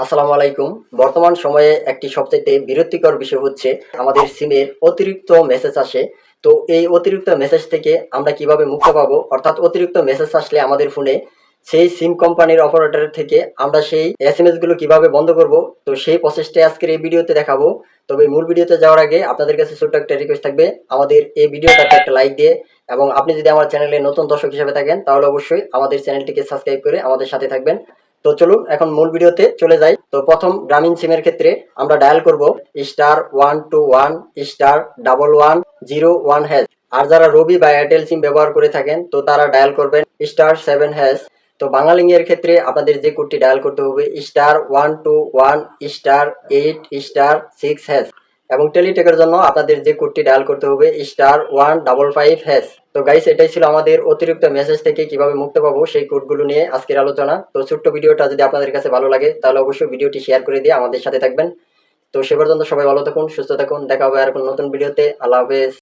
আসসালামু আলাইকুম। বর্তমান সময়ে একটি সবচাইতে বিরক্তিকর বিষয় হচ্ছে আমাদের সিমের অতিরিক্ত মেসেজ আসে। তো এই অতিরিক্ত মেসেজ থেকে আমরা কিভাবে মুক্তি পাবো? অর্থাৎ অতিরিক্ত মেসেজ আসলে আমাদের ফোনে সেই সিম কোম্পানির অপারেটর থেকে আমরা সেই এসএমএস গুলো কিভাবে বন্ধ করব? তো সেই প্রসেসটাই আজকের এই ভিডিওতে দেখাবো। তবে মূল ভিডিওতে যাওয়ার আগে আপনাদের কাছে ছোট্ট একটা রিকোয়েস্ট থাকবে, আমাদের এই ভিডিওটাতে একটা লাইক দিয়ে এবং আপনি যদি আমার চ্যানেলে নতুন দর্শক হিসেবে থাকেন তাহলে অবশ্যই আমাদের চ্যানেলটিকে সাবস্ক্রাইব করে আমাদের সাথে থাকবেন। তো চলুন এখন মূল ভিডিওতে চলে যাই। তো প্রথম গ্রামীণ সিমের ক্ষেত্রে আমরা ডায়াল করব *121*1101#। আর যারা রবি বা এয়ারটেল সিম ব্যবহার করে থাকেন তো তারা ডায়াল করবেন *7#। তো বাংলালিংক এর ক্ষেত্রে আপনাদের যে কোডটি ডায়াল করতে হবে *121*8*6#। এবং টেলিটেকের জন্য আপনাদের যে কোডটি ডায়াল করতে হবে *155#। তো গাইস, এটাই ছিল আমাদের অতিরিক্ত মেসেজ থেকে কিভাবে মুক্তি পাবো সেই কোডগুলো নিয়ে আজকের আলোচনা। তো ছোট্ট ভিডিওটা যদি আপনাদের কাছে ভালো লাগে তাহলে অবশ্যই ভিডিওটি শেয়ার করে দিয়ে আমাদের সাথে থাকবেন। তো সে পর্যন্ত সবাই ভালো থাকুন, সুস্থ থাকুন, দেখা হবে আর কোনো নতুন ভিডিওতে। আল্লাহ হাফেজ।